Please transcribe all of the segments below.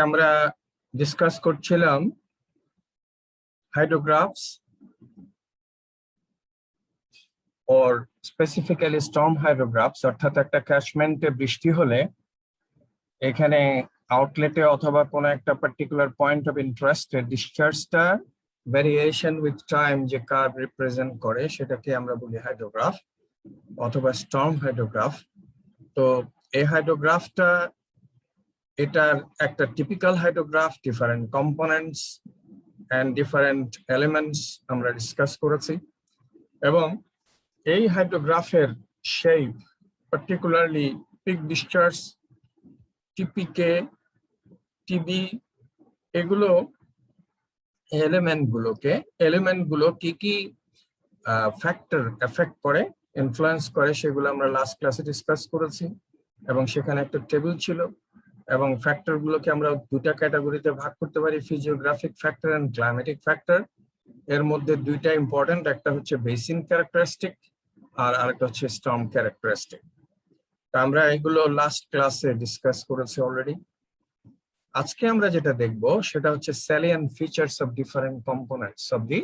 আমরা ডিসকাস করছিলাম হাইড্রোগ্রাফস or specifically storm hydrographs, অর্থাৎ একটা ক্যাচমেন্টে বৃষ্টি হলে এখানে আউটলেটে অথবা কোনো একটা পার্টিকুলার পয়েন্ট অফ ইন্টারেস্টে ডিসচার্জটা ভেরিয়েশন উইথ টাইম যে কার্ভ রিপ্রেজেন্ট করে সেটাকে আমরা বলি হাইড্রোগ্রাফ অথবা স্টর্ম হাইড্রোগ্রাফ। তো এই হাইড্রোগ্রাফটা এটার একটা typical hydrograph, different components and different elements আমরা ডিসকাস করেছি এবং এই হাইড্রোগ্রাফের শেপ পার্টিকুলারলি পিক ডিসচার্জ, টিপিকে, টিবি এগুলো এলিমেন্টগুলো কি কি ফ্যাক্টর এফেক্ট করে, ইনফ্লুয়েন্স করে সেগুলো আমরা লাস্ট ক্লাসে ডিসকাস করেছি এবং সেখানে একটা টেবিল ছিল এবং ফ্যাক্টর গুলোকে আমরা দুটা ক্যাটাগরিতে ভাগ করতে পারি, physiographic factor and climatic factor. এর মধ্যে দুইটা ইম্পর্টেন্ট, একটা হচ্ছে বেসিন ক্যারেক্টারিস্টিক আর আরেকটা হচ্ছে স্টর্ম ক্যারেক্টারিস্টিক। আমরা এগুলো লাস্ট ক্লাসে ডিসকাস করেছি অলরেডি। আজকে আমরা যেটা দেখব সেটা হচ্ছে salient features of different components of the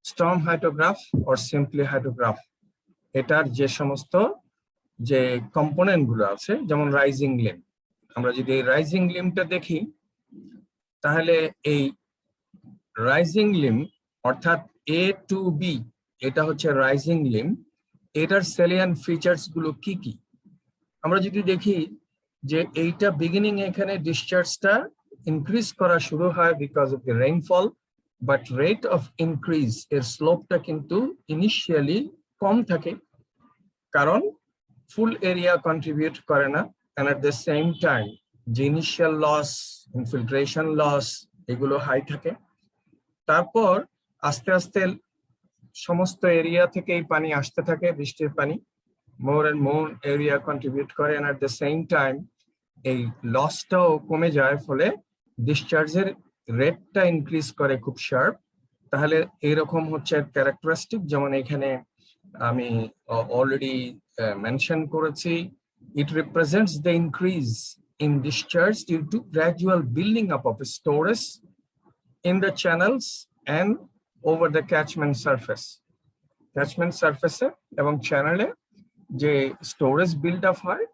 storm hydrograph or simply hydrograph। এটার যে সমস্ত যে কম্পোনেন্ট গুলো আছে, যেমন রাইজিং লিম, আমরা যদি এই রাইজিং লিমটা দেখি তাহলে এই রাইজিং লিম অর্থাৎ এ টু বি এটা হচ্ছে রাইজিং লিম। এটার সেলিয়েন্ট ফিচার্স গুলো কি কি আমরা যদি দেখি যে এইটা বিগিনিং এখানে ডিসচার্জটা ইনক্রিজ করা শুরু হয় because of the rainfall, but rate of increase এর স্লোপটা কিন্তু ইনিশিয়ালি কম থাকে কারণ ফুল এরিয়া কন্ট্রিবিউট করে না, and at the same time যে ইনিশিয়াল লস, ইনফিল্ট্রেশন লস এগুলো হাই থাকে। তারপর আস্তে আস্তে সমস্ত এরিয়া থেকে এই পানি আসতে থাকে, বৃষ্টির পানি more and more area contribute করে, and at the same time এই লসটাও কমে যায়, ফলে ডিসচার্জের রেটটা ইনক্রিজ করে খুব শার্প। তাহলে এইরকম হচ্ছে ক্যারেক্টারিস্টিক, যেমন এখানে আমি অলরেডি মেনশন করেছি, it represents the increase in discharge due to gradual building up of storage in the channels and over the catchment surface এবং চ্যানেলে যে স্টোরেজ বিল্ড আপ হয়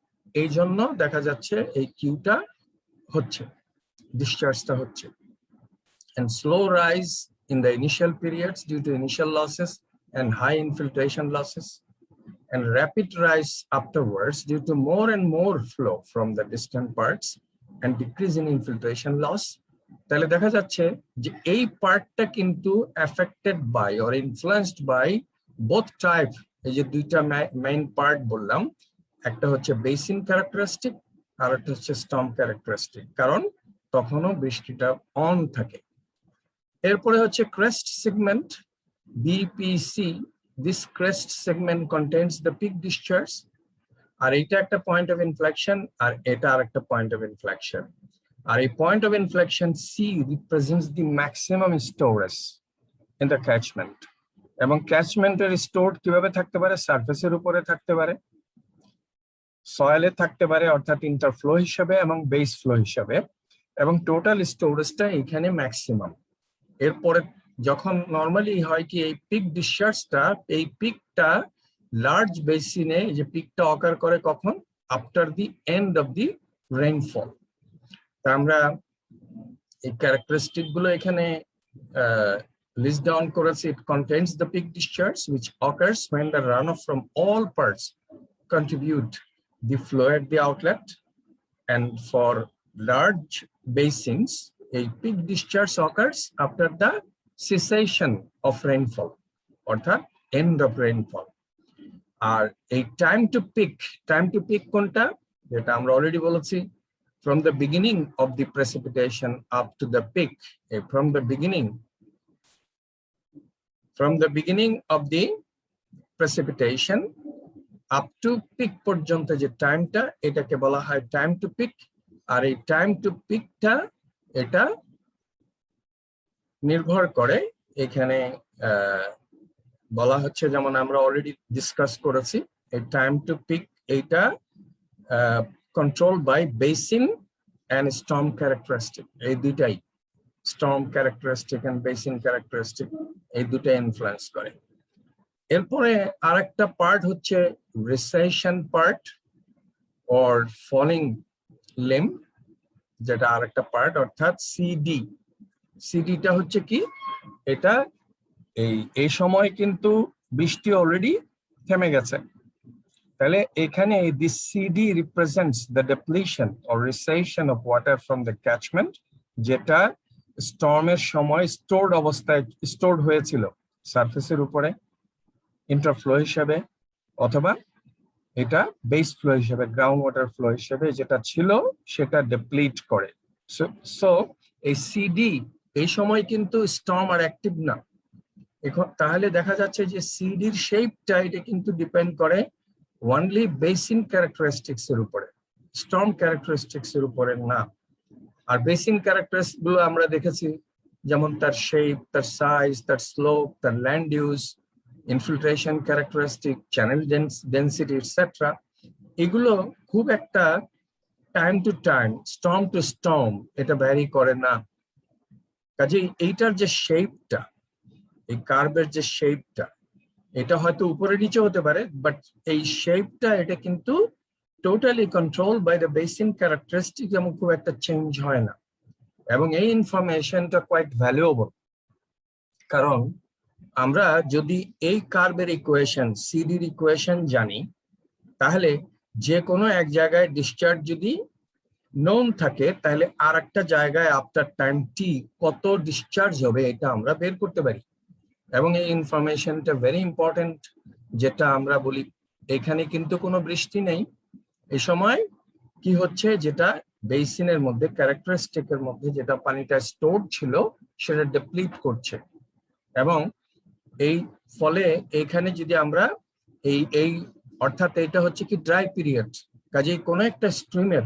এই জন্য দেখা যাচ্ছে এই কিউটা হচ্ছে, ডিসচার্জটা হচ্ছে। and slow rise in the initial periods due to initial losses and high infiltration losses, and rapid rise afterwards due to more and more flow from the distant parts and decrease in infiltration loss। তাহলে দেখা যাচ্ছে যে এই পার্টটা কিন্তু affected by or influenced by both type। এই যে দুইটা মেইন পার্ট বললাম, একটা হচ্ছে বেসিন ক্যারেক্টারিস্টিক আর একটা হচ্ছে স্টর্ম ক্যারেক্টারিস্টিক, কারণ তখনও বৃষ্টিটা অন থাকে। এরপরে হচ্ছে crest segment, BPC. This crest segment contains the peak discharge, আর এটা একটা পয়েন্ট অফ ইনফ্লেকশন আর এটা আরেকটা পয়েন্ট অফ ইনফ্লেকশন। আর এই point of inflection C represents the maximum storage in the catchment. এবং ক্যাচমেন্টের স্টোর কিভাবে থাকতে পারে? সারফেসের উপরে থাকতে পারে, সয়েলে থাকতে পারে অর্থাৎ ইন্টারফ্লো হিসাবে এবং বেস ফ্লো হিসাবে, এবং টোটাল স্টোরেজটা এখানে ম্যাক্সিমাম। এরপরে যখন নর্মালি হয় কি এই পিক ডিসচার্জটা, এই পিকটা লার্জ বেসিনে যে পিকটা অকার করে কখন? After the end of the rainfall. তা আমরা এই ক্যারেক্টারিস্টিক গুলো এখানে লিস্ট ডাউন করেছি। It contains the peak discharge which occurs when the runoff from all parts contribute the flow at the outlet, and for large basins a peak discharge occurs after the cessation of rainfall অর্থাৎ end of rainfall। আর এই time to pick কোনটা? যেটা আমরা already বলেছি, from the beginning of the precipitation up to the peak, from the beginning of the precipitation up to peak পর্যন্ত যে টাইমটা, এটাকে বলা হয় টাইম টু পিক। আর এই টাইম টু পিকটা এটা নির্ভর করে এখানে বলা হচ্ছে, যেমন আমরা অলরেডি ডিসকাস করেছি, এই টাইম টু পিক এইটা control by basin and storm characteristic, এই দুইটাই storm characteristic and basin characteristic, এই দুইটাই ইনফ্লুয়েন্স করে। এরপরে আরেকটা পার্ট হচ্ছে recession part or falling limb, যেটা আরেকটা পার্ট, অর্থাৎ সিডি। সিডিটা হচ্ছে কি, এটা এই সময় কিন্তু বৃষ্টি অলরেডি থেমে গেছে, তাহলে এখানে this CD represents the depletion or recession of water from the catchment, যেটা স্টর্মের সময় স্টোরড অবস্থায় স্টোরড হয়েছিল সারফেসের উপরে ইন্টারফ্লো হিসেবে, অথবা এটা বেস ফ্লো হিসেবে, গ্রাউন্ড ওয়াটার ফ্লো হিসেবে যেটা ছিল সেটা ডিপ্লিট করে। সো এই সিডি এই সময় কিন্তু স্টর্ম আর অ্যাক্টিভ না। এখন তাহলে দেখা যাচ্ছে যে সিডির শেপটা এটা কিন্তু ডিপেন্ড করে ওনলি বেসিন ক্যারেক্টারিস্টিক্স এর উপরে, স্টর্ম ক্যারেক্টারিস্টিক্স এর উপরে না। আর বেসিন ক্যারেক্টারিস্টিক্স গুলো আমরা দেখেছি, যেমন তার শেপ, তার সাইজ, তার স্লোপ, তার land use, infiltration characteristic, channel density etcetera, এগুলো খুব একটা time to time, storm to storm এটা ভ্যারি করে না। কাজেই এইটার যে শেপটা, এই কার্ভের যে শেপটা, এটা হয়তো উপরে নিচে হতে পারে, বাট এই শেপটা এটা কিন্তু totally control by the basin characteristic, এবং খুব একটা চেঞ্জ হয় না। এবং এই ইনফরমেশনটা কোয়াইট ভ্যালুয়েবল, কারণ আমরা যদি এই কার্ভের ইকুয়েশন, সিডির ইকুয়েশন জানি, তাহলে যে কোনো এক জায়গায় ডিসচার্জ যদি নোন থাকে, তাহলে আর একটা জায়গায় আফটার টাইম টি কত ডিসচার্জ হবে এটা আমরা বের করতে পারি। এবং এই ইনফরমেশনটা ভেরি ইম্পর্টেন্ট, যেটা আমরা বলি এখানে কিন্তু কোনো বৃষ্টি নেই, এই সময় কি হচ্ছে, যেটা বেসিনের মধ্যে ক্যারেক্টারিস্টিকের মধ্যে যেটা পানিটা স্টোর ছিল সেটা ডিপ্লিট করছে। এবং এই ফলে এখানে যদি আমরা এই অর্থাৎ এটা হচ্ছে কি ড্রাই পিরিয়ড, কাজেই কোনো একটা স্ট্রিমের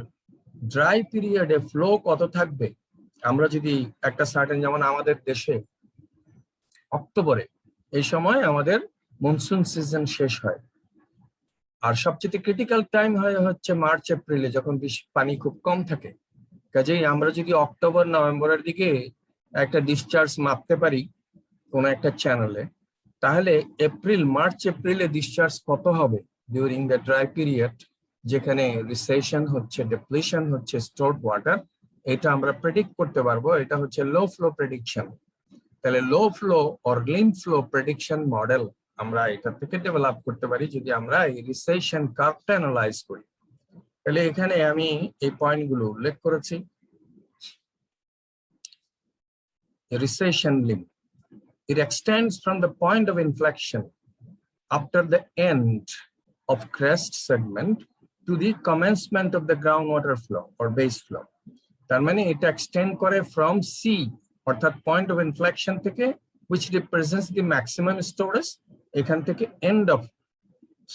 ড্রাই পিরিয়ডে ফ্লো কত থাকবে, আমরা যদি একটা সার্টেন, যেমন আমাদের দেশে অক্টোবরে এই সময় আমাদের মনসুন সিজন শেষ হয়, আর সবচেয়ে ক্রিটিক্যাল টাইম হচ্ছে মার্চ এপ্রিলে, যখন পানি খুব কম থাকে। কাজেই আমরা যদি অক্টোবর নভেম্বরের দিকে একটা ডিসচার্জ মাপতে পারি কোন একটা চ্যানেলে, তাহলে মার্চ এপ্রিলে ডিসচার্জ কত হবে ডিউরিং দ্য ড্রাই পিরিয়ড, যেখানে রিসেশন হচ্ছে, ডিপ্লিশন হচ্ছে স্টোরড ওয়াটার, এটা আমরা প্রেডিক্ট করতে পারবো। এটা হচ্ছে লো ফ্লো প্রেডিকশন। তাহলে low flow or lean flow prediction model আমরা এটা থেকে ডেভেলপ করতে পারি যদি আমরা এই রিসেশন কার্ভটা অ্যানালাইজ করি। তাহলে এখানে আমি এই পয়েন্টগুলো উল্লেখ করেছি। Recession limb, it extends from the point of inflection after the end of crest segment to the commencement of the groundwater flow or base flow. তার মানে এটা এক্সটেন্ড করে from C অর্থাৎ পয়েন্ট অফ ইনফ্লেকশন থেকে, which represents the maximum storage, এখান থেকে end of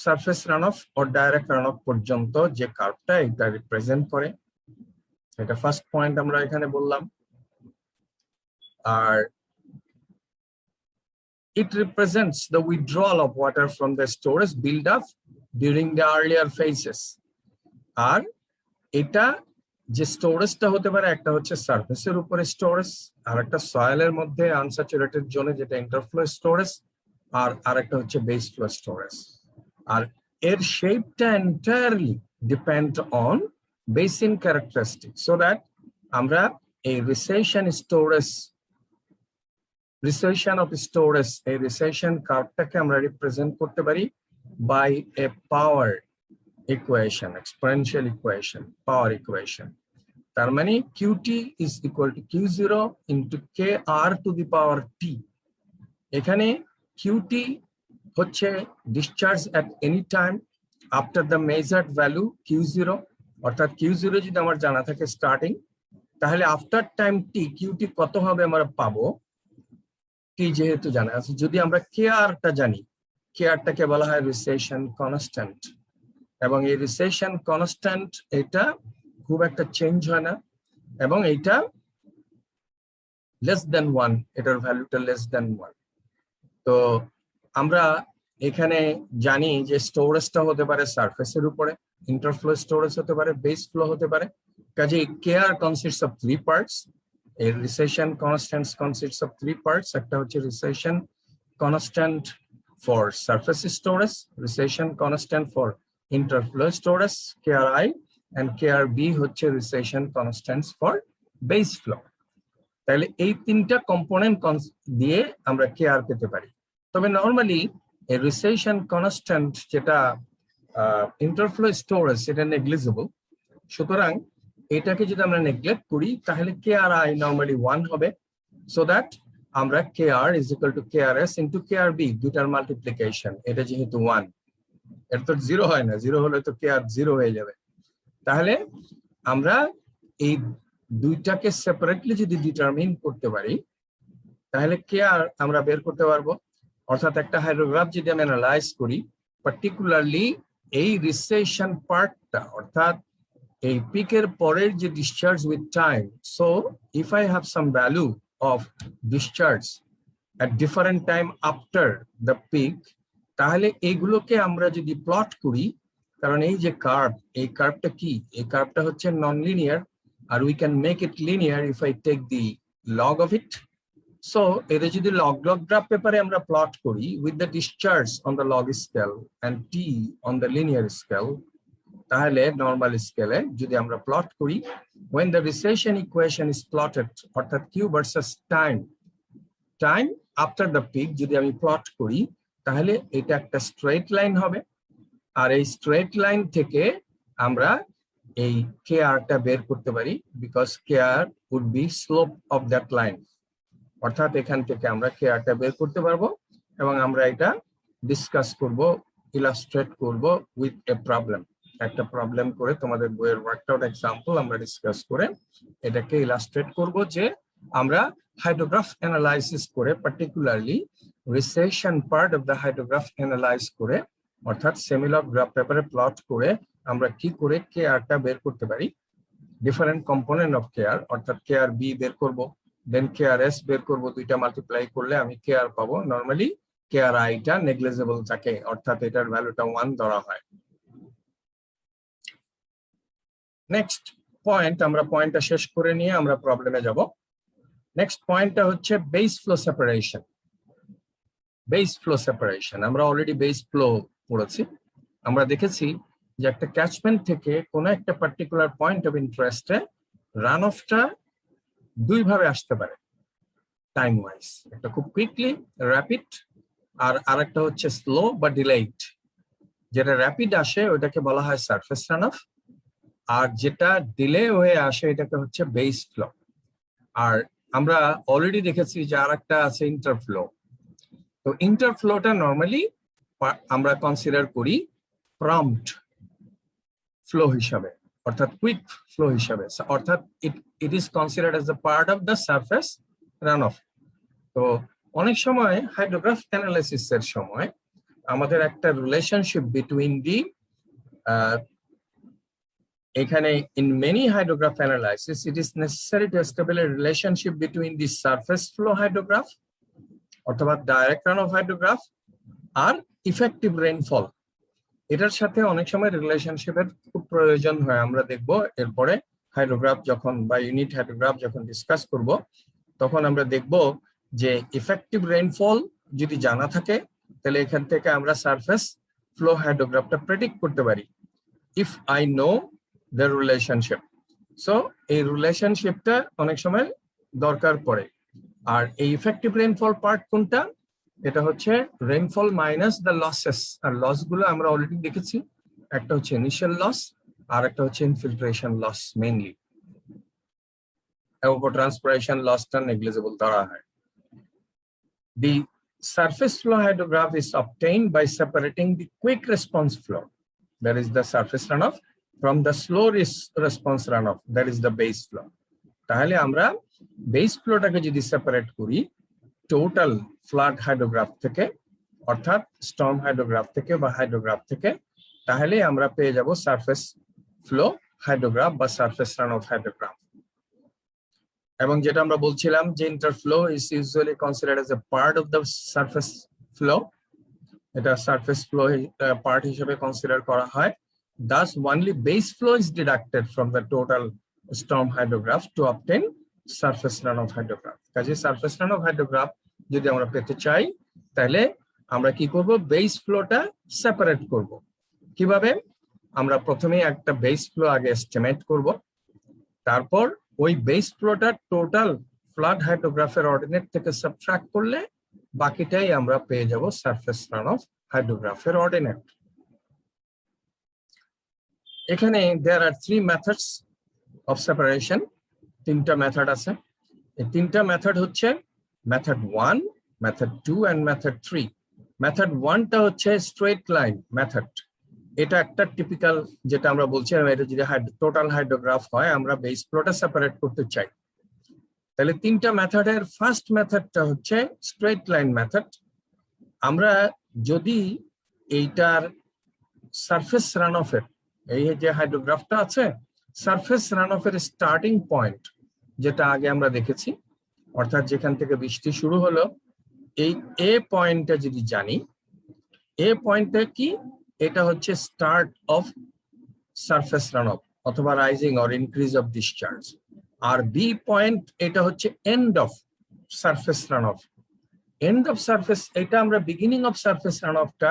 surface runoff or direct runoff পর্যন্ত যে কার্ভটা এটা রিপ্রেজেন্ট করে। এটা ফার্স্ট পয়েন্ট আমরা এখানে বললাম। আর it represents the withdrawal of water from the storage build up during the earlier phases. আর এটা যে স্টোরেজটা হতে পারে, একটা হচ্ছে সারফেসের উপরে স্টোরেজ, আর একটা সয়েলের মধ্যে আনস্যাচুরেটেড জোনে যেটা ইন্টারফ্লো স্টোরেজ, আর আরেকটা হচ্ছে বেস ফ্লো স্টোরেজ। আর এর শেপটা entirely depend on basin characteristic, so that আমরা এই রিসেশন অফ স্টোরেজ, এই রিসেশন কার্ভটাকে আমরা রিপ্রেজেন্ট করতে পারি by a power equation, exponential equation, power equation. তার মানে QT is equal to Q0 into KR to the power T. এখানে QT হচ্ছে discharge at any time after the measured value Q0, অর্থাৎ Q0 যদি আমার জানা থাকে স্টার্টিং, তাহলে আফটার টাইম T QT কত হবে আমরা পাবো, T যেহেতু জানা আছে। যদি আমরা KR টা জানি, KR টাকে বলা হয় রিসেশন কনস্ট্যান্ট, এবং এই রিসেশন কনস্ট্যান্ট এটা খুব একটা চেঞ্জ হয় না, এবং এইটা লেস দেন 1, এটার ভ্যালুটা লেস দেন 1। তো আমরা এখানে জানি যে স্টোরেজটা হতে পারে সারফেসের উপরে, ইন্টারফ্লো স্টোরেজ হতে পারে, বেস ফ্লো হতে পারে, কাজে care consists of three parts. A recession constant consists of three parts. একটা হচ্ছে recession constant for surface storage, recession constant for interflow storage, KRI, and KRB হচ্ছে recession constants for base flow. তাহলে এই তিনটা component দিয়ে আমরা care পেতে পারি। তবে নরমালি এই recession constant যেটা ইন্টারফ্লো স্টোরেজ সেটা নেগলিজেবল, সুতরাং এটাকে যদি আমরা নেগলেক্ট করি তাহলে KRI নরমালি 1 হবে, সো দ্যাট আমরা KR is equal to KRS into KRB দুটার মাল্টিপ্লিকেশন, এটা যেহেতু 1, এর তো 0 হয় না, 0 হলে তো KR 0 হয়ে যাবে। তাহলে আমরা এই দুইটাকে সেপারেটলি যদি ডিটারমিন করতে পারি তাহলে KR আমরা বের করতে পারবো। অর্থাৎ একটা হাইড্রোগ্রাফ যদি আমি অ্যানালাইজ করি, পার্টিকুলারলি এই রিসেশন পার্টটা, অর্থাৎ এই পিকের পরের যে discharge with time, so if I have some value of discharge at different time after the peak, তাহলে এইগুলোকে আমরা যদি প্লট করি, কারণ এই যে কার্ভ, এই কার্ভটা কি, এই কার্ভটা হচ্ছে নন লিনিয়ার, আর we can make it linear if I take the log of it. So এটা যদি লগ গ্রাফ পেপারে আমরা প্লট করি with the discharge on the log scale and T on the linear scale, তাহলে normal স্কেলে যদি আমরা প্লট করি, when the recession equation is plotted, অর্থাৎ q versus time after the peak যদি আমি প্লট করি, তাহলে এটা একটা স্ট্রেট লাইন হবে, আর এই স্ট্রেট লাইন থেকে আমরা এই kr টা বের করতে পারি, because kr would be slope of that line, অর্থাৎ এখান থেকে আমরা kr টা বের করতে পারবো, এবং আমরা এটা ডিসকাস করব, ইলাস্ট্রেট করব উইথ এ প্রবলেম। একটা প্রবলেম করে তোমাদের বইয়ের ওয়ার্কআউট এক্সাম্পল আমরা ডিসকাস করে এটাকে ইলাস্ট্রেট করব, যে আমরা হাইড্রোগ্রাফ অ্যানালাইসিস করে, particularly recession part of the hydrograph analyse করে, অর্থাৎ সেমিলগ গ্রাফ পেপারে প্লট করে আমরা কি করে KR টা বের করতে পারি, ডিফারেন্ট কম্পোনেন্ট অফ KR, অর্থাৎ KRB বের করব, দেন KRS বের করব, দুইটা মাল্টিপ্লাই করলে আমি KR পাবো। নরমালি KRI টা নেগলিজেবল থাকে, অর্থাৎ এটার ভ্যালুটা 1 ধরা হয়। নেক্সট পয়েন্ট, আমরা পয়েন্টটা শেষ করে নিয়ে আমরা প্রবলেমে যাব। নেক্সট পয়েন্টটা হচ্ছে base flow separation. Base flow separation আমরা অলরেডি বেস ফ্লো পড়েছি। আমরা দেখেছি যে একটা ক্যাচমেন্ট থেকে কোনো একটা পার্টিকুলার পয়েন্ট অফ ইন্টারেস্টে রান অফটা দুই ভাবে আসতে পারে টাইম ওয়াইজ, একটা খুব কুইকলি র্যাপিড, আর আরেকটা হচ্ছে স্লো বা ডিলেইড। যেটা র্যাপিড আসে ওটাকে বলা হয় সারফেস রান অফ, আর যেটা ডিলে হয়ে আসে এটাকে হচ্ছে বেস ফ্লো। আর আমরা অলরেডি দেখেছি যে আরেকটা আছে ইন্টারফ্লো। তো ইন্টারফ্লোটা নরমালি আমরা কনসিডার করি প্রম্পট ফ্লো হিসাবে, অর্থাৎ কুইক ফ্লো হিসাবে, অর্থাৎ it is considered as a part of the surface run of. তো অনেক সময় হাইড্রোগ্রাফ অ্যানালাইসিসের সময় আমাদের একটা রিলেশনশিপ বিটুইন দি এখানে in many hydrograph analysis it is necessary to establish a relationship between the surface flow hydrograph অথবা direct runoff hydrograph আর effective rainfall। এটার সাথে অনেক সময় রিলেশনশিপের খুব প্রয়োজন হয়। আমরা দেখব এরপরে হাইড্রোগ্রাফ যখন বা ইউনিট হাইড্রোগ্রাফ যখন ডিসকাস করব, তখন আমরা দেখব যে ইফেক্টিভ রেইনফল যদি জানা থাকে তাহলে এখান থেকে আমরা সারফেস ফ্লো হাইড্রোগ্রাফটা প্রেডিক্ট করতে পারি, if I no the relationship. So এই রিলেশনশিপটা অনেক সময় দরকার পড়ে। আর এই ইফেক্টিভ রেইনফল পার্ট কোনটা, এটা হচ্ছে রেইনফল মাইনাস দ্য লসেস। আর লস গুলো আমরা অলরেডি দেখেছি, একটা হচ্ছে ইনিশিয়াল লস আর একটা হচ্ছে ইনফিল্ট্রেশন লস মেইনলি। evapotranspiration লসটা নেগলিজেবল ধরা হয়। The surface flow hydrograph is obtained by separating the quick response flow, that is the surface runoff, from the slow response runoff, that is the base flow. তাহলে আমরা base ফ্লোটাকে যদি separate করি total flood hydrograph থেকে, অর্থাৎ Sturm hydrograph থেকে বা hydrograph থেকে, তাহলে আমরা পেয়ে যাব সারফেস ফ্লো হাইড্রোগ্রাফ বা সারফেস রানঅফ হাইড্রোগ্রাফ। এবং যেটা আমরা বলছিলাম যে interflow is usually considered as a part of the surface flow, এটা সারফেস ফ্লো পার্ট হিসেবে কনসিডার করা হয়। Thus, only base flow is deducted from the total storm hydrograph to obtain surface runoff hydrograph. কাজে surface runoff hydrograph যদি আমরা পেতে চাই তাহলে আমরা কি করব, বেস ফ্লোটা সেপারেট করব। কিভাবে? আমরা প্রথমে একটা বেস ফ্লো আগে এস্টিমেট করব, তারপর ওই বেস ফ্লোটা টোটাল ফ্লাড হাইড্রোগ্রাফের অর্ডিনেট থেকে সাবট্রাক্ট করলে বাকিটাই আমরা পেয়ে যাব সারফেস রানঅফ হাইড্রোগ্রাফের অর্ডিনেট। এখানে there are three methods of separation, তিনটা মেথড আছে। এই তিনটা মেথড হচ্ছে method 1, method 2 and method 3। Method 1টা হচ্ছে স্ট্রেট লাইন মেথড। এটা একটা টিপিক্যাল, যেটা আমরা বলছি, এটা যদি টোটাল হাইড্রোগ্রাফ হয়, আমরা বেস ফ্লোটা সেপারেট করতে চাই, তাহলে তিনটা মেথডের ফার্স্ট মেথডটা হচ্ছে স্ট্রেট লাইন মেথড। আমরা যদি এইটার সারফেস রানঅফের, এই যে হাইড্রোগ্রাফটা আছে, সারফেস রানঅফের স্টার্টিং পয়েন্ট যেটা আগে আমরা দেখেছি, অর্থাৎ যেখান থেকে বৃষ্টি শুরু হলো, এই এ পয়েন্টটা যদি জানি, এ পয়েন্টটা কি, এটা হচ্ছে স্টার্ট অফ সারফেস রানঅফ অথবা rising or increase of discharge. আর বি পয়েন্ট এটা হচ্ছে end of surface runoff. End of surface, এটা আমরা বিগিনিং অফ সারফেস রানঅফটা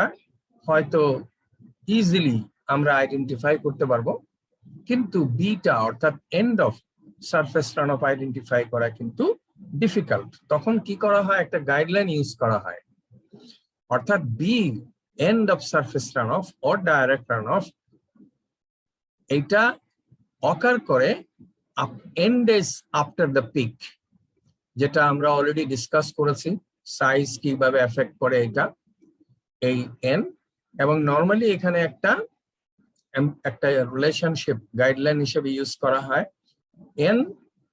হয়তো ইজিলি আমরা আইডেন্টিফাই করতে পারবো, কিন্তু বিটা অর্থাৎ and of surface runoff identify করা কিন্তু ডিফিকাল্ট। তখন কি করা হয়, একটা গাইডলাইন ইউজ করা হয়, অর্থাৎ B end of surface runoff or direct runoff, এটা অকার করে N days after the peak, যেটা আমরা অলরেডি ডিসকাস করেছি সাইজ কিভাবে এফেক্ট করে এটা, এই এন। এবং নর্মালি এখানে একটা রিলেশনশিপ গাইডলাইন হিসেবে ইউজ করা হয়, N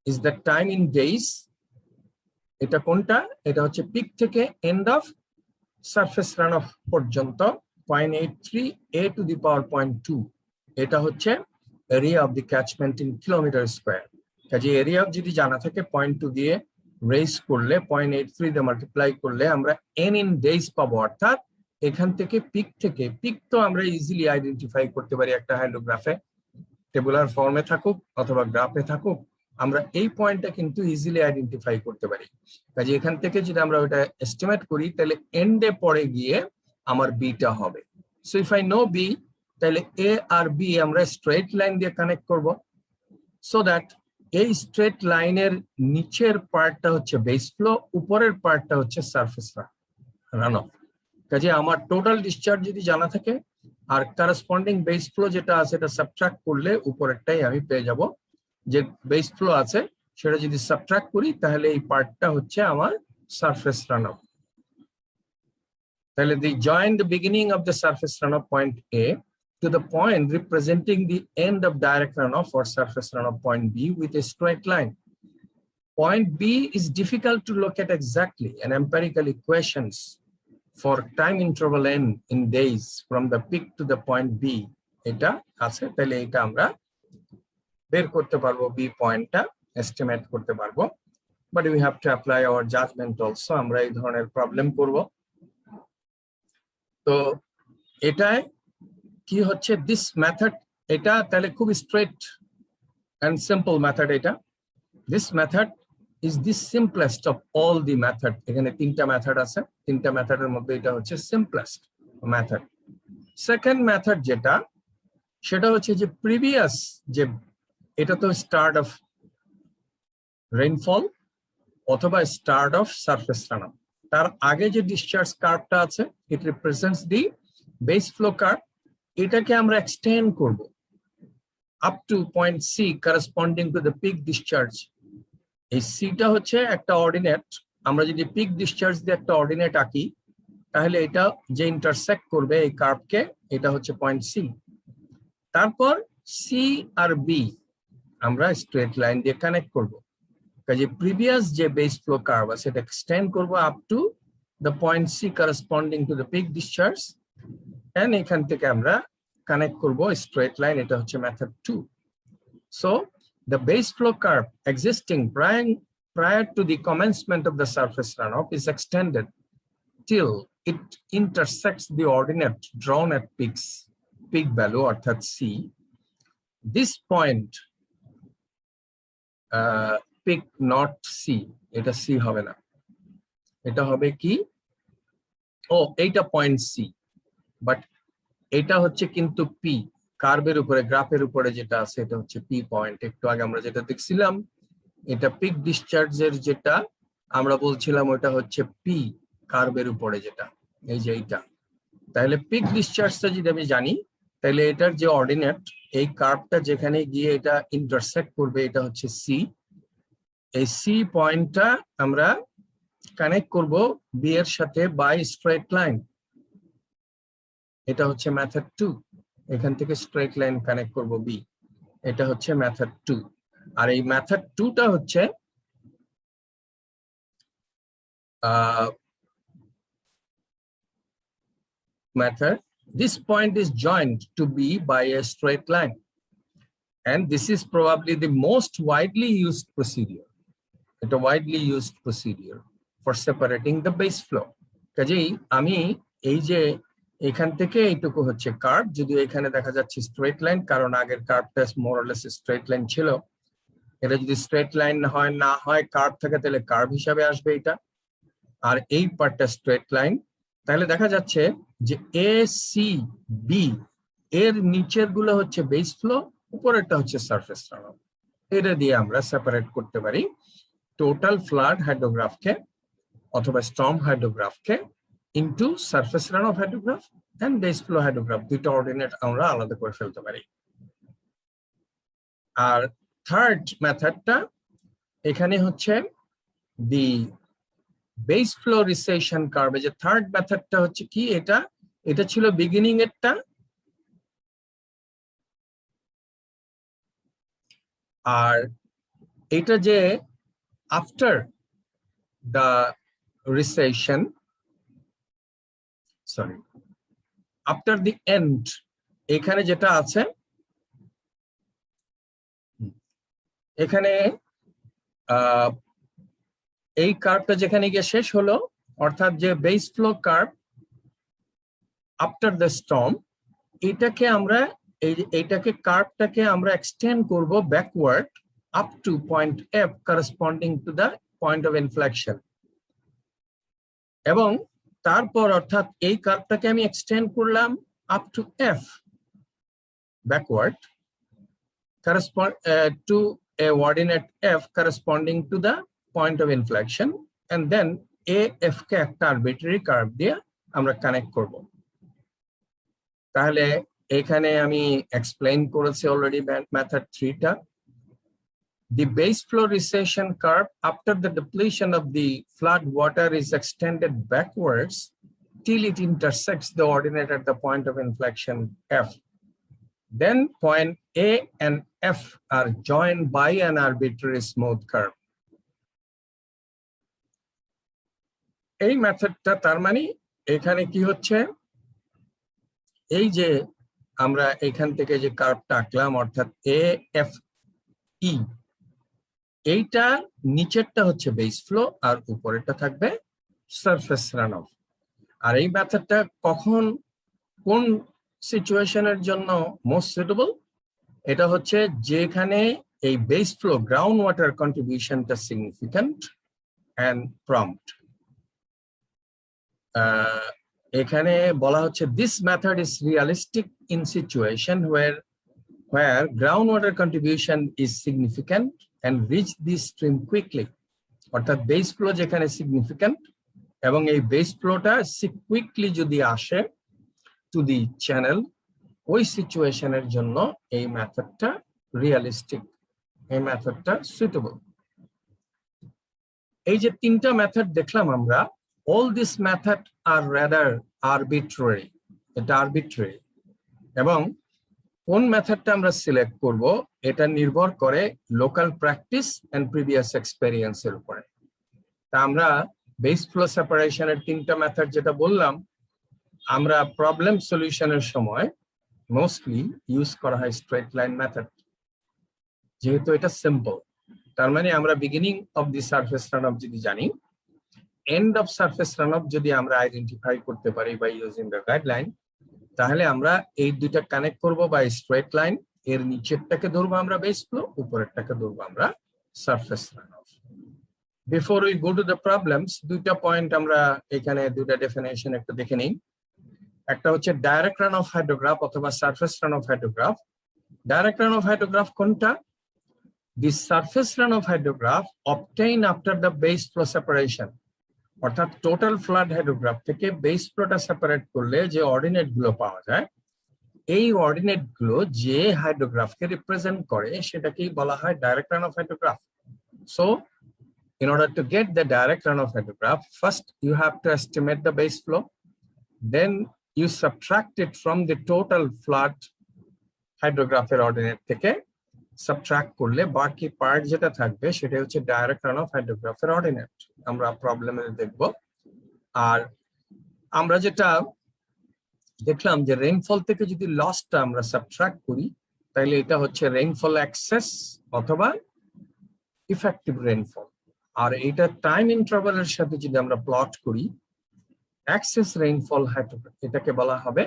is the time in days. এটা কোনটা, এটা হচ্ছে পিক থেকে এন্ড অফ সারফেস রানঅফ পর্যন্ত 0.83 a to the power 0.2, এটা হচ্ছে area of the catchment in kilometre square. কাজে এরিয়া যদি জানা থাকে 0.2 দিয়ে রেজ করলে 0.83 দিয়ে মাল্টিপ্লাই করলে আমরা এন ইন ডেজ পাবো। অর্থাৎ এখান থেকে পিক তো আমরা ইজিলি আইডেন্টিফাই করতে পারি একটা হাইড্রোগ্রাফে, টেবুলার ফর্মে থাকুক অথবা গ্রাফে থাকুক, আমরা এই পয়েন্টটা কিন্তু ইজিলি আইডেন্টিফাই করতে পারি। কাজে এখান থেকে যদি আমরা ওটা এস্টিমেট করি, তাহলে এন্ডে পরে গিয়ে আমার বিটা হবে। So if I know B, তাহলে এ আর বি আমরা স্ট্রেট লাইন দিয়ে কানেক্ট করব, সো দ্যাট এই স্ট্রেট লাইনের নিচের পার্টটা হচ্ছে বেস ফ্লো, উপরের পার্টটা হচ্ছে সারফেস রানঅফ। কাজে আমার টোটাল ডিসচার্জ যদি জানা থাকে আর করসপন্ডিং বেস ফ্লো যেটা আছে এটা সাবট্রাক্ট করলে উপরেরটাই আমি পেয়ে যাব। যে বেস ফ্লো আছে সেটা যদি সাবট্রাক্ট করি তাহলে এই পার্টটা হচ্ছে আমার সারফেস রানঅফ। তাহলে they join the beginning of the surface runoff point A to the point representing the end of direct runoff or surface runoff point B with a straight line. Point B is difficult to locate exactly, and empirical equations for time interval n in days from the peak to the point B এটা আছে, তাহলে এটা আমরা বের করতে পারবো, B পয়েন্টটা estimate করতে পারবো। But we have to apply our judgement also, আমরা এই ধরনের প্রবলেম করব। তো এটাই কি হচ্ছে দিস মেথড, এটা তাহলে খুব স্ট্রেট এন্ড সিম্পল মেথড। এটা this method is the simplest of all the method. এখানে তিনটা মেথড আছে, তিনটা মেথডের মধ্যে এটা হচ্ছে সিম্পলেস্ট মেথড। সেকেন্ড মেথড যেটা, সেটা হচ্ছে যে প্রিভিয়াস যে, এটা তো স্টার্ট অফ রেইনফল অথবা স্টার্ট অফ সারফেস রানঅফ, তার আগে যে ডিসচার্জ কার্ভটা আছে it represents the base flow curve. এটাকে আমরা এক্সটেন্ড করব up to point C corresponding to the peak discharge. এই সিটা হচ্ছে একটা অর্ডিনেট, আমরা যদি পিক ডিসচার্জ দিয়ে একটা অর্ডিনেট আঁকি তাহলে এটা যে ইন্টারসেক্ট করবে এই কার্ভকে, এটা হচ্ছে পয়েন্ট সি। তারপর সি আর বি আমরা স্ট্রেট লাইন দিয়ে কানেক্ট করব। কাজে প্রিভিয়াস যে বেস ফ্লো কার্ভ আছে সেটা এক্সটেন্ড করব up to the point C corresponding to the peak discharge, and এখান থেকে আমরা কানেক্ট করব স্ট্রেট লাইন, এটা হচ্ছে method 2। So the base flow curve existing prior to the commencement of the surface runoff is extended till it intersects the ordinate drawn at peak value অর্থাৎ C. This point peak not C, এটা C হবে না, এটা হবে কি, ও এইটা point C, but এটা হচ্ছে কিন্তু পি, কার্ভের উপরে গ্রাফের উপরে যেটা আছে এটা হচ্ছে পি পয়েন্ট। একটু আগে আমরা যেটা দেখছিলাম এটা পিক ডিসচার্জের যেটা আমরা বলছিলাম ওটা হচ্ছে পি কার্ভের উপরে যেটা, এই যে এইটা। তাহলে পিক ডিসচার্জটা যদি আমি জানি তাহলে এটার যে অর্ডিনেট, এই কার্ভটা যেখানে গিয়ে এটা ইন্টারসেক্ট করবে এটা হচ্ছে সি। এই সি পয়েন্টটা আমরা কানেক্ট করব বি এর সাথে বাই স্ট্রেট লাইন, এটা হচ্ছে মেথড 2। এখান থেকে স্ট্রেট লাইন কানেক্ট করব বি, এটা হচ্ছে মেথড 2। আর এই মেথড 2টা হচ্ছে method, this point is joined to B by a straight line, and this is probably the most widely used procedure. It's a widely used procedure for separating the base flow. কাজেই আমি এই যে এখান থেকে এইটুকু হচ্ছে কার্ভ, যদিও এখানে দেখা যাচ্ছে স্ট্রেট লাইন, কারণ আগের কার্ভটা more or less straight line ছিল। এটা যদি স্ট্রেট লাইন হয় না হয় কার্ভ থাকে তাহলে কার্ভ হিসাবে আসবে এটা, আর এই পার্টটা স্ট্রেট লাইন। তাহলে দেখা যাচ্ছে যে এ সি বি এর নিচের গুলো হচ্ছে বেস ফ্লো, উপরেরটা হচ্ছে সারফেস রান অফ। এটা দিয়ে আমরা সেপারেট করতে পারি টোটাল ফ্লাড হাইড্রোগ্রাফকে অথবা স্টর্ম হাইড্রোগ্রাফকে into surface run off hydrograph and base flow hydrograph, দুইটা অর্ডিনেট আমরা আলাদা করে ফেলতে পারি। আর থার্ড মেথডটা এখানে হচ্ছে দি বেস ফ্লো রিসেশন কার্ভ। যে থার্ড মেথডটা হচ্ছে কি, এটা ছিল বিগিনিং এরটা, আর এটা যে after the recession, sorry after the and, এখানে যেটা আছে এখানে এই কার্ভটা যেখানে গিয়ে শেষ হলো, অর্থাৎ যে base flow curve after the storm, এটাকে আমরা এইটাকে কার্ভটাকে আমরা এক্সটেন্ড করব backward up to point F corresponding two the point of inflection, এবং তারপর অর্থাৎ এই কার্ভটাকে আমি এক্সটেন্ড করলাম up to F backward correspond to a coordinate f corresponding to the point of inflection, and then af কে একটা arbitrary curve দিয়ে আমরা connect করব। তাহলে এখানে আমি এক্সপ্লেইন করেছি অলরেডি মেথড 3টা। The base flow recession curve after the depletion of the flood water is extended backwards till it intersects the ordinate at the point of inflection f. Then point A and F are joined by an arbitrary smooth curve. এই মেথডটা তার মানে এখানে কি হচ্ছে, এই যে আমরা এখান থেকে যে কার্ভটা আঁকলাম অর্থাৎ এ এফ ই, এইটা নিচেরটা হচ্ছে বেস ফ্লো আর উপরেরটা থাকবে সারফেস রান অফ। আর এই মেথডটা কখন কোন সিচুয়েশনের জন্য মোস্ট সুটেবল, এটা হচ্ছে যেখানে এই বেস ফ্লো গ্রাউন্ড ওয়াটার কন্ট্রিবিউশনটা সিগনিফিক্যান্ট এন্ড প্রম্পট। এখানে বলা হচ্ছে this method is realistic in situation where groundwater contribution is significant and reach the stream quickly, অর্থাৎ বেস ফ্লো যেখানে সিগনিফিক্যান্ট এবং এই বেস ফ্লোটা কুইকলি যদি আসে টু দি চ্যানেল, ওই সিচুয়েশনের জন্য এই মেথডটা রিয়ালিস্টিক, এই মেথডটা সুইটেবল। এই যে তিনটা মেথড দেখলাম আমরা, all these methods are rather arbitrary, এটা আরবিট্রারি, এবং কোন মেথডটা আমরা সিলেক্ট করব এটা নির্ভর করে লোকাল প্র্যাকটিস এন্ড প্রিভিয়াস এক্সপেরিয়েন্সের উপরে। তা আমরা বেস ফ্লো সেপারেশনের তিনটা মেথড যেটা বললাম, আমরা প্রবলেম সলিউশনের সময় মোস্টলি ইউজ করা হয় স্ট্রেট লাইন মেথড, যেহেতু এটা সিম্পল। তার মানে আমরা beginning of the surface run of যদি জানি, and of surface run of যদি আমরা আইডেন্টিফাই করতে পারি বাই ইউজিং দ্য গাইডলাইন, তাহলে আমরা এই দুইটা কানেক্ট করব বাই স্ট্রেট লাইন। এর নিচেরটাকে ধরবো আমরা বেস ফ্লো, উপরেরটাকে ধরবো আমরা surface runoff. Before we go to the problems, দুইটা পয়েন্ট আমরা এখানে দুইটা ডেফিনেশন একটু দেখে নিই। একটা হচ্ছে ডাইরেক্ট রানঅফ হাইড্রোগ্রাফ অথবা surface runoff hydrograph. Direct runoff hydrograph কোনটা? The surface runoff hydrograph obtained after the base flow separation, অর্থাৎ টোটাল ফ্লাড হাইড্রোগ্রাফ থেকে বেস ফ্লোটা সেপারেট করলে যে অর্ডিনেট গুলো পাওয়া যায়, এই অর্ডিনেট গুলো যে হাইড্রোগ্রাফকে রিপ্রেজেন্ট করে সেটাকেই বলা হয় direct runoff hydrograph. So in order to get the direct runoff hydrograph, first you have to estimate the base flow, then you subtract it from the total flood hydrographer ordinate থেকে subtract করলে বাকি part যেটা থাকবে সেটা হচ্ছে direct runoff হাইড্রোগ্রাফের ordinate. আমরা প্রবলেমে দেখব। আর আমরা যেটা দেখলাম যে রেইনফল থেকে যদি লসটা আমরা সাবট্রাক্ট করি তাহলে এটা হচ্ছে রেইনফল এক্সেস অথবা ইফেক্টিভ রেইনফল। আর এটা টাইম ইন্টারভালের সাথে যদি আমরা প্লট করি, এক্সেস রেইনফল হাইড্রোগ্রাফ, এটাকে বলা হবে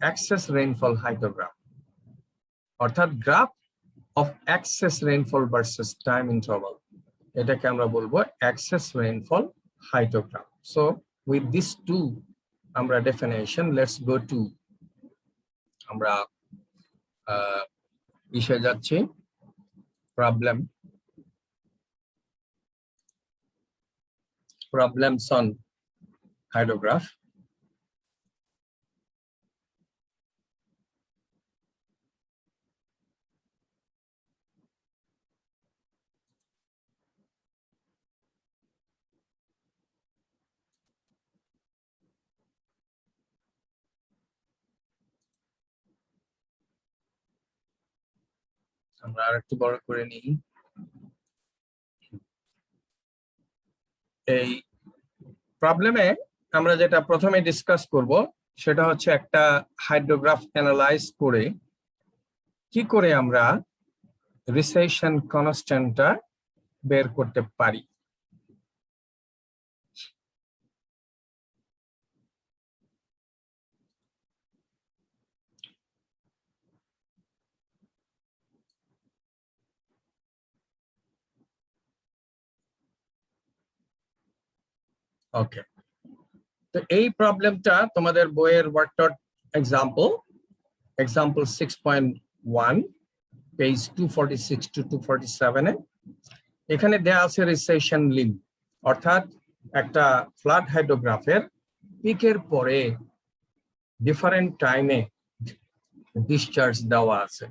এক্সেস রেইনফল হাইড্রোগ্রাফ, অর্থাৎ graph of excess rainfall versus time interval. এটাকে আমরা বলবো excess rainfall hydrogram. So with these two আমরা definition, let's go to আমরা বিষয়ে যাচ্ছি problems on hydrograph. আমরা আরেকটু বড় করে নিই। এই প্রবলেমে আমরা যেটা প্রথমে ডিসকাস করব সেটা হচ্ছে একটা হাইড্রোগ্রাফ অ্যানালাইজ করে কি করে আমরা রিসেশন কনস্ট্যান্টটা বের করতে পারি। ওকে, তো এই প্রবলেমটা তোমাদের বইয়ের ওয়ার্কশপ এক্সাম্পল 6.1 পেজ 246 to 247 এ এখানে দেয়া আছে রিসেশন লিম, অর্থাৎ একটা ফ্লাড হাইড্রোগ্রাফের পিকের পরে ডিফারেন্ট টাইমে ডিসচার্জ দেওয়া আছে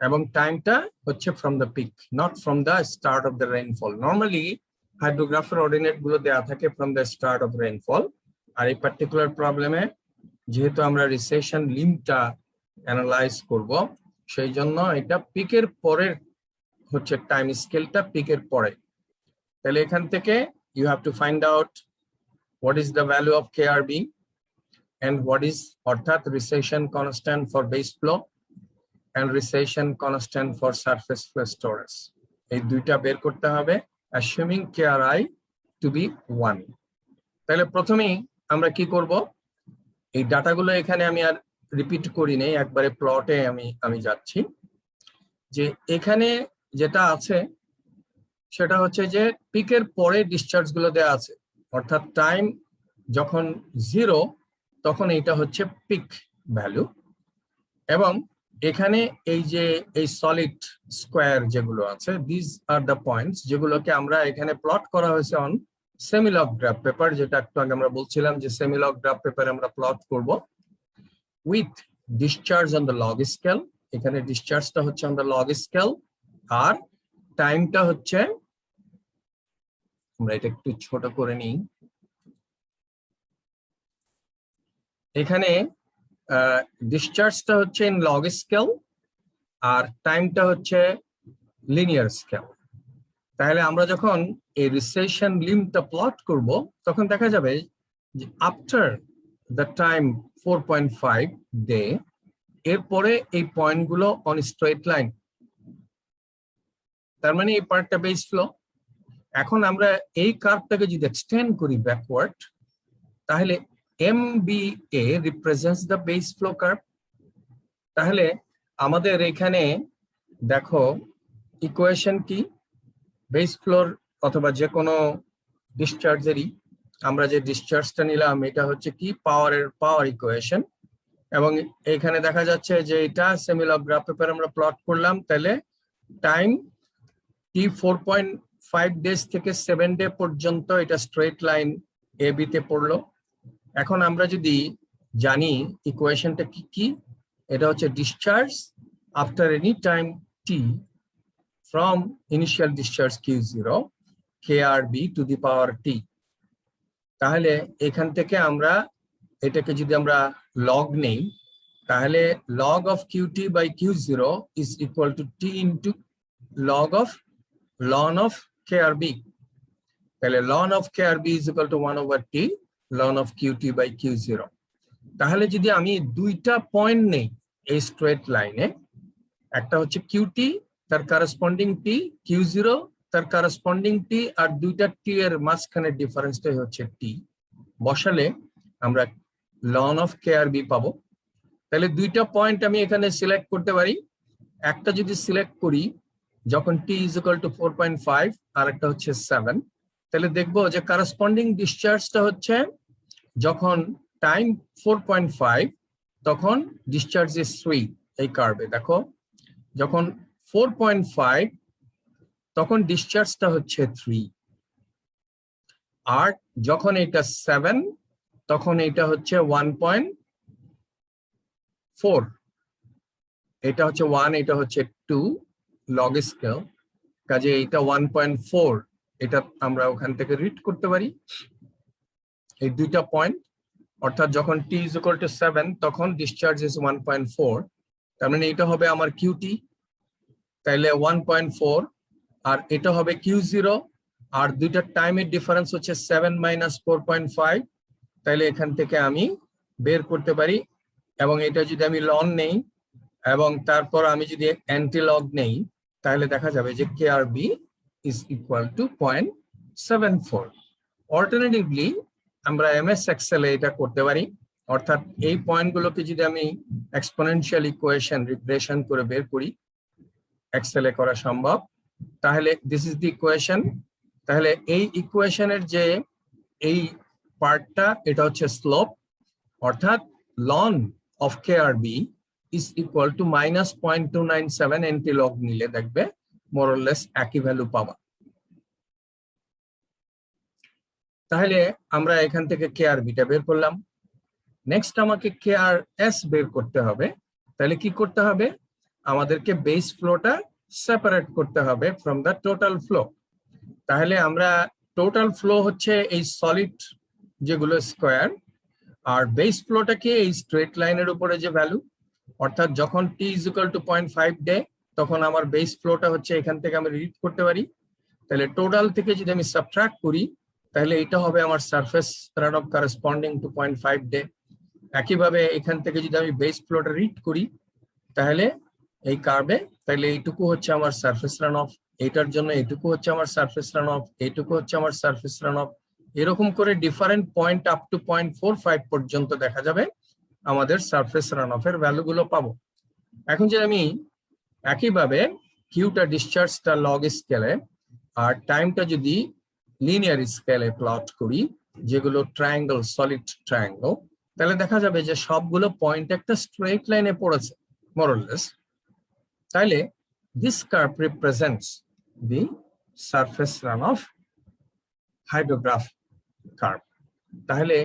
এবং টাইমটা হচ্ছে from the peak, not from the start of the rainfall. Normally হাইড্রোগ্রাফের অর্ডিনেট গুলো দেওয়া থাকে from the start of rainfall, আর এই পার্টিকুলার প্রবলেমে যেহেতু আমরা রিসেশন লিমটা অ্যানালাইজ করব সেই জন্য এটা পিকের পরের হচ্ছে টাইম স্কেলটা পিকের পরে। তাহলে এখান থেকে you have to find out what is the value of KRB and what is, অর্থাৎ recession constant for base flow and recession constant for surface flow storage. এই দুইটা বের করতে হবে assuming KRI to be 1. তাহলে প্রথমেই আমরা কি করব, এই ডাটাগুলো এখানে আমি আর রিপিট করি নেই, একবারে প্লটে আমি যাচ্ছি। যে এখানে যেটা আছে সেটা হচ্ছে যে পিকের পরে ডিসচার্জ গুলো দেওয়া আছে, অর্থাৎ টাইম যখন 0 তখন এইটা হচ্ছে পিক ভ্যালু, এবং এখানে এই যে এই সলিড স্কোয়ার যেগুলো আছে দিস আর দ্য পয়েন্টস যেগুলোকে আমরা এখানে প্লট করা হয়েছে অন সেমিলগ গ্রাফ পেপার, যেটা একটু আগে আমরা বলছিলাম যে সেমিলগ গ্রাফ পেপারে আমরা প্লট করব with discharge on the log scale. এখানে ডিসচার্জটা হচ্ছে অন দ্য লগ স্কেল আর টাইমটা হচ্ছে, আমরা এটা একটু ছোট করে নিই, এখানে ডিসচার্জটা হচ্ছে ইন লগ স্কেল আর টাইমটা হচ্ছে লিনিয়ার স্কেল। তাহলে আমরা যখন এই রিসেশন লিমটা প্লট করব তখন দেখা যাবে যে আফটার দ্য টাইম 4.5 ডে এরপরে এই পয়েন্টগুলো অন স্ট্রেট লাইন, তার মানে এই পার্টটা বেস ফ্লো। এখন আমরা এই কার্ভটাকে যদি এক্সটেন্ড করি ব্যাকওয়ার্ড তাহলে MBA represents the base flow curve. তাহলে আমাদের এখানে দেখো ইকুয়েশন কি, বেস ফ্লোর অথবা যে কোনো ডিসচার্জেরই আমরা যে ডিসচার্জটা নিলাম এটা হচ্ছে কি পাওয়ার ইকুয়েশন, এবং এখানে দেখা যাচ্ছে যে এটা সেমি-লগ গ্রাফ পেপার আমরা প্লট করলাম, তাহলে টাইম টি 4.5 ডেজ থেকে 7 ডে পর্যন্ত এটা স্ট্রেট লাইন এ বি তে পড়লো। এখন আমরা যদি জানি ইকুয়েশনটা কি কি, এটা হচ্ছে discharge after any time T from initial discharge Q0 KRB to the power T। তাহলে এখান থেকে আমরা এটাকে যদি আমরা লগ নেই, তাহলে log of QT by Q0 is equal to T into ln of KRB। তাহলে ln of KRB is equal to 1 over T ln of QT by Q0। তাহলে যদি আমি দুইটা পয়েন্ট নেই এই স্ট্রেট লাইনে, একটা হচ্ছে QT তার কারেসপন্ডিং টি, Q0 তার কারেসপন্ডিং টি, আর দুইটা টি এর মাঝখানে ডিফারেন্সটাই হচ্ছে টি, বসালে আমরা ln of KRB পাবো। তাহলে দুইটা পয়েন্ট আমি এখানে সিলেক্ট করতে পারি। একটা যদি সিলেক্ট করি যখন t is equal to 4.5 আর একটা হচ্ছে 7, তাহলে দেখবো যে কারেসপন্ডিং ডিসচার্জটা হচ্ছে যখন টাইম 4.5 তখন ডিসচার্জ ইজ 3। এই কার্ভে দেখো যখন 4.5 তখন ডিসচার্জটা হচ্ছে 3, আর যখন এটা 7 তখন এটা হচ্ছে 1.4। এটা হচ্ছে 1, এটা হচ্ছে 2 লগ স্কেল, কাজে এটা 1.4। এটা আমরা ওখান থেকে রিড করতে পারি এই দুইটা পয়েন্ট, অর্থাৎ যখন t is equal to 7 তখন ডিসচার্জ ইজ 1.4, তার মানে এটা হবে আমার QT, তাইলে 1.4, আর এটা হবে Q0, আর দুইটা টাইমের ডিফারেন্স হচ্ছে 7 minus 4.5, তাইলে এখান থেকে আমি বের করতে পারি। এবং এটা যদি আমি লন নেই এবং তারপর আমি যদি অ্যান্টি লগ নেই, তাহলে দেখা যাবে যে KRB is equal to 0.74। Alternatively আমরা MS এক্সেলে এটা করতে পারি, অর্থাৎ এই পয়েন্টগুলোকে যদি আমি এক্সপোনেনশিয়াল ইকুয়েশন রিগ্রেশন করে বের করি, এক্সেলে করা সম্ভব। তাহলে দিস ইজ দি ইকুয়েশন। তাহলে এই ইকুয়েশনের যে এই পার্টটা এটা হচ্ছে স্লোপ, অর্থাৎ ln of KRB is equal to -0.297। Anti log নিলে দেখবে মোর অর লেস একই ভ্যালু পাবা। তাহলে আমরা এখান থেকে KRB টা বের করলাম। নেক্সট আমাকে KRS বের করতে হবে। তাহলে কি করতে হবে, আমাদেরকে বেস ফ্লোটা সেপারেট করতে হবে ফ্রম দ্য টোটাল ফ্লো। তাহলে আমরা টোটাল ফ্লো হচ্ছে এই সলিড যেগুলো স্কোয়ার, আর বেস ফ্লোটাকে এই স্ট্রেট লাইনের উপরে যে ভ্যালু, অর্থাৎ যখন t is equal to 0.5 day তখন আমার বেস ফ্লোটা হচ্ছে এখান থেকে আমি রিড করতে পারি। তাহলে টোটাল থেকে যদি আমি সাবট্রাক্ট করি তাহলে এটা হবে আমার surface run of corresponding to 0.5 day. একইভাবে এখান থেকে যদি আমি বেস ফ্লোটা রিড করি তাহলে এই কার্ভে, তাহলে এইটুকু হচ্ছে আমার সারফেস রান অফ, এইটার জন্য এইটুকু হচ্ছে আমার সারফেস রান অফ, এইটুকু হচ্ছে আমার সারফেস রান অফ, এরকম করে ডিফারেন্ট পয়েন্ট আপ টু 0.45 পর্যন্ত দেখা যাবে আমাদের সারফেস রান অফ এর ভ্যালুগুলো পাবো। এখন যে আমি একইভাবে কিউটা ডিসচার্জটা লগ স্কেলে আর টাইমটা যদি লিনিয়ার স্কেলে প্লট করি, যেগুলো ট্রায়াঙ্গেল, সলিড ট্রায়াঙ্গেল, তাহলে দেখা যাবে যে সবগুলো পয়েন্ট একটা স্ট্রেট লাইনে পড়েছে মোর অর লেস। তাহলে this curve represents the surface runoff hydrograph curve। তাহলে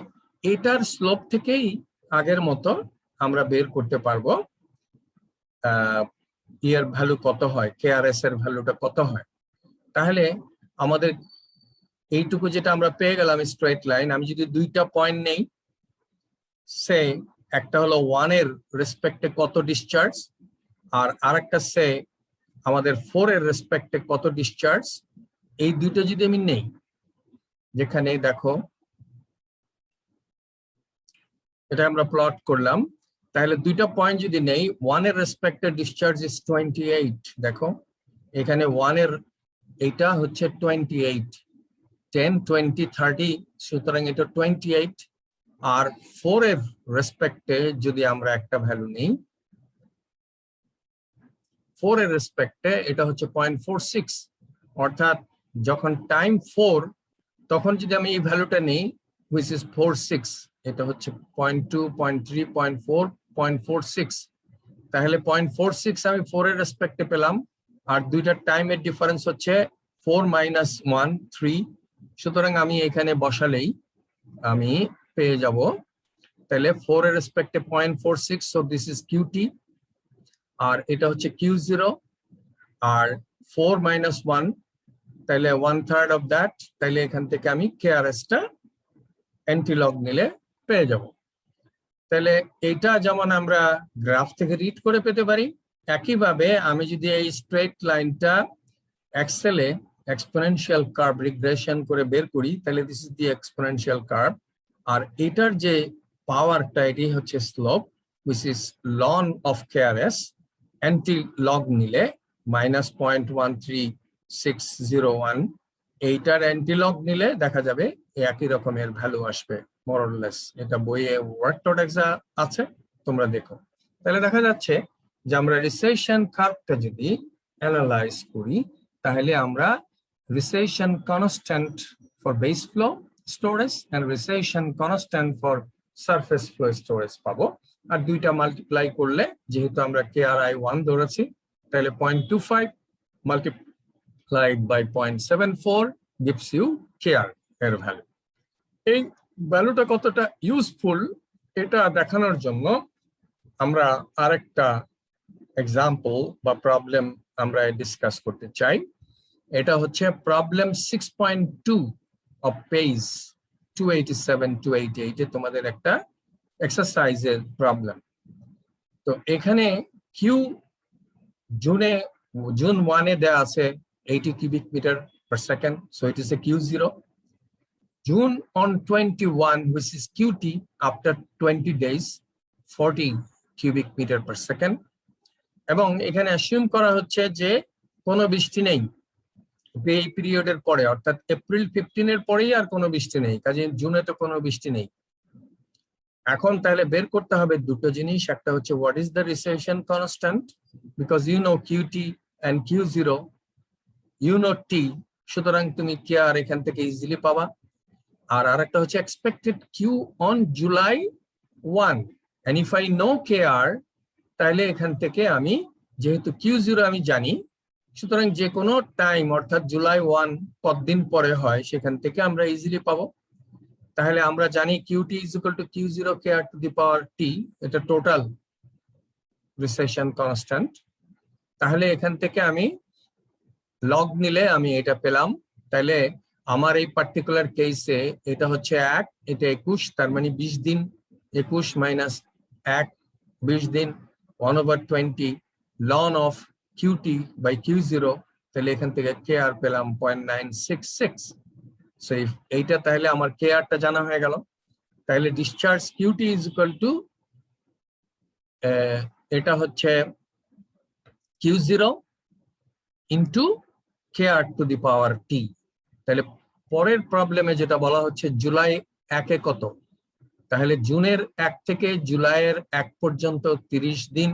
এটার স্লোপ থেকেই আগের মতো আমরা বের করতে পারবো এর ভ্যালু কত হয়, KRS এর ভ্যালুটা কত হয়। তাহলে আমাদের এইটুকু যেটা আমরা পেয়ে গেলাম স্ট্রেট লাইন, আমি যদি দুইটা পয়েন্ট নেই, সে একটা হলো 1 এর রেসপেক্টে কত ডিসচার্জ, আর আরেকটা সে আমাদের 4 এর রেসপেক্টে কত ডিসচার্জ, এই দুটো যদি আমি নেই, যেখানে দেখো এটা আমরা প্লট করলাম, তাহলে দুইটা পয়েন্ট যদি নেই, 1 এর রেসপেক্টে ডিসচার্জ ইজ 28। দেখো এখানে 1 এর এটা হচ্ছে 28, 10, 20, 30, সুতরাং এটা 28। আর 4 এর রেসপেক্টে যদি আমরা একটা ভ্যালু নেই, 4 এর রেসপেক্টে এটা হচ্ছে 0.46, অর্থাৎ যখন টাইম 4 তখন যদি আমি এই ভ্যালুটা নেই which is 46, এটা হচ্ছে 0.2, 0.3, 0.4, 0.46, তাহলে 0.46 আমি 4 এর রেসপেক্টে পেলাম, আর দুইটা টাইমের ডিফারেন্স হচ্ছে 4 minus 1, 3, সুতরাং আমি এখানে বসালেই আমি পেয়ে যাব, তাহলে 4 এর রেসপেক্টে 0.46, so this is QT, আর এটা হচ্ছে Q0, আর 4 minus 1, তাহলে 1/3 of that, তাহলে এখান থেকে আমি KRS টা অ্যান্টিলগ নিলে পেয়ে যাব। তাহলে এটা যেমন আমরা গ্রাফ থেকে রিড করে পেতে পারি, একইভাবে আমি যদি এই স্ট্রেট লাইনটা এক্সেলে এক্সপোনেনশিয়াল কার্ভ রিগ্রেশন করে বের করি, তাহলে this is the exponential curve, আর এটার যে পাওয়ারটা এটি হচ্ছে slope which is ln of KRS, antilog নিলে -0.13601, এইটার অ্যান্টিলগ নিলে দেখা যাবে একই রকমের ভ্যালু আসবে more or less। এটা বইয়ে word.exa আছে, তোমরা দেখো। তাহলে দেখা যাচ্ছে যে আমরা রিসেশন কার্ভটা যদি অ্যানালাইজ করি, তাহলে আমরা recession constant for base flow storage and recession constant for surface flow storage পাবো, আর দুইটা মাল্টিপ্লাই করলে যেহেতু আমরা KRI1 ধরেছি, তাহলে 0.25 multiplied by 0.74 gives you KR এর ভ্যালু। এই ভ্যালুটা কতটা ইউজফুল এটা দেখানোর জন্য আমরা আরেকটা এক্সাম্পল বা প্রবলেম আমরা ডিসকাস করতে চাই। এটা হচ্ছে প্রবলেম 6.2 অফ পেজ 287-288 এ তোমাদের একটা এক্সারসাইজের প্রবলেম। তো এখানে কিউ জুন 1 এ দেয়া আছে 80 cubic meter per second, so it is a Q0. June on 21, which is QT, after 20 days, 40 cubic meter per second. এবং এখানে অ্যাসিউম করা হচ্ছে যে কোনো বৃষ্টি নেই এই পিরিয়ডের পরে, অর্থাৎ এপ্রিল 15 এর পরেই আর কোনো বৃষ্টি নেই, কাজে জুনে তো কোনো বৃষ্টি নেই। এখন তাহলে বের করতে হবে দুটো জিনিস, একটা হচ্ছে what is the recession constant, because you know QT and Q0, you know T, সুতরাং তুমি KR এখান থেকে ইজিলি পাবা। আর আরেকটা হচ্ছে expected Q on July 1, and if I know KR, তাহলে এখান থেকে আমি যেহেতু Q0 আমি জানি, সুতরাং যে কোনো টাইম অর্থাৎ জুলাই 1 কতদিন পরে হয় সেখান থেকে আমরা ইজিলি পাবো। তাহলে আমরা জানি QT is equal to Q0 KR to the power T, এটা টোটাল রিসেশন কনস্ট্যান্ট। তাহলে এখান থেকে আমি লগ নিলে আমি এটা পেলাম। তাহলে আমার এই পার্টিকুলার কেসে এটা হচ্ছে 1, এটা 21, তার মানে 20 দিন, 21 minus 1, 20 দিন, 1/20 ln of QT by Q0, তাহলে এখান থেকে KR পেলাম 0.966। সো এইটা তাহলে আমার KR টা জানা হয়ে গেল। তাহলে discharge QT is equal to এটা হচ্ছে Q0 into KR to the power T। তাহলে পরের প্রবলেমে যেটা বলা হচ্ছে জুলাই 1 এ কত, তাহলে জুনের 1 থেকে জুলাইয়ের 1 পর্যন্ত 30 দিন,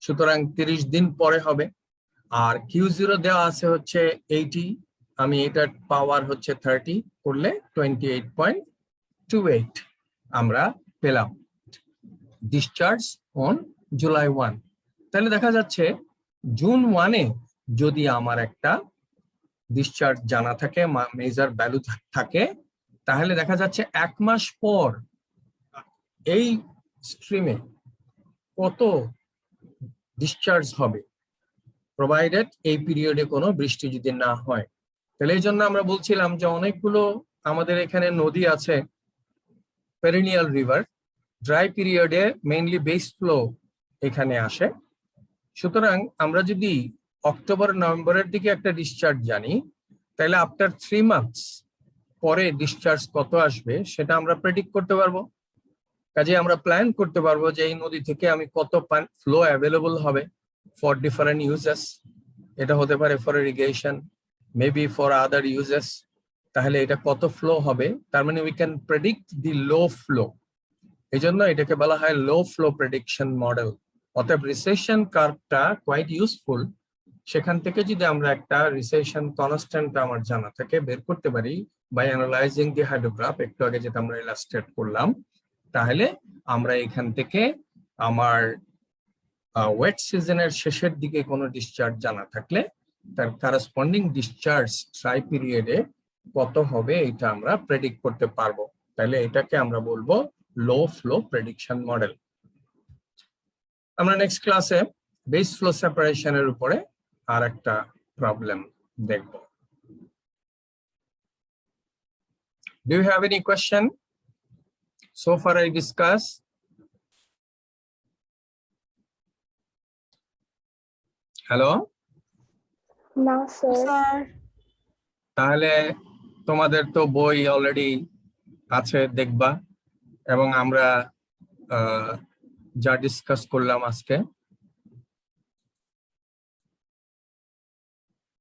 সুতরাং 30 দিন পরে হবে। আর Q0 দেওয়া আছে হচ্ছে 80, আমি এটার পাওয়ার হচ্ছে 30 করলে 28.28 আমরা পেলাম ডিসচার্জ অন জুলাই 1। তাহলে দেখা যাচ্ছে জুন 1 এ যদি আমার একটা ডিসচার্জ জানা থাকে, মেজার ভ্যালু থাকে, তাহলে দেখা যাচ্ছে 1 মাস পর এই স্ট্রিমে কত ডিসচার্জ হবে, প্রোভাইডেড এই পিরিয়ডে কোনো বৃষ্টি যদি না হয়। তাহলে এই জন্য আমরা বলছিলাম যে অনেকগুলো আমাদের এখানে নদী আছে, পেরিনিয়াল রিভার, ড্রাই পিরিয়ডে মেইনলি বেস ফ্লো এখানে আসে। সুতরাং আমরা যদি অক্টোবর নভেম্বরের দিকে একটা ডিসচার্জ জানি, তাহলে আফটার 3 মান্থস পরে ডিসচার্জ কত আসবে সেটা আমরা প্রেডিক্ট করতে পারবো। কাজে আমরা প্ল্যান করতে পারবো যে এই নদী থেকে আমি কত ফ্লো অ্যাভেলেবল হবে ফর ডিফারেন্ট ইউজেস। এটা হতে পারে for irrigation, maybe for other uses. তাহলে এটা কত ফ্লো হবে, তার মানে we can predict the low flow. এই জন্য এটাকে বলা হয় লো ফ্লো প্রেডিকশন মডেল। অতএব রিসেশন কার্ভটা কোয়াইট ইউজফুল সেখান থেকে যদি আমরা একটা রিসেশন কনস্ট্যান্ট আমার জানা থাকে বের করতে পারি বাই অ্যানালাইজিং দি হাইড্রোগ্রাফ, একটু আগে যেটা আমরা ইলাস্ট্রেট করলাম, তাহলে আমরা এখান থেকে আমার ওয়েট সিজনের শেষের দিকে কোনো ডিসচার্জ জানা থাকলে তার কারেসপন্ডিং ডিসচার্জ ট্রাই পিরিয়ডে কত হবে এটা আমরা প্রেডিক্ট করতে পারবো। তাহলে এটাকে আমরা বলবো লো ফ্লো প্রেডিকশন মডেল। আমরা নেক্সট ক্লাসে বেস ফ্লো সেপারেশনের উপরে আর একটা প্রবলেম দেখব। Do you have any question so far I discuss? Hello, না স্যার। তাহলে তোমাদের তো বই অলরেডি আছে, দেখবা, এবং আমরা যা ডিসকাস করলাম আজকে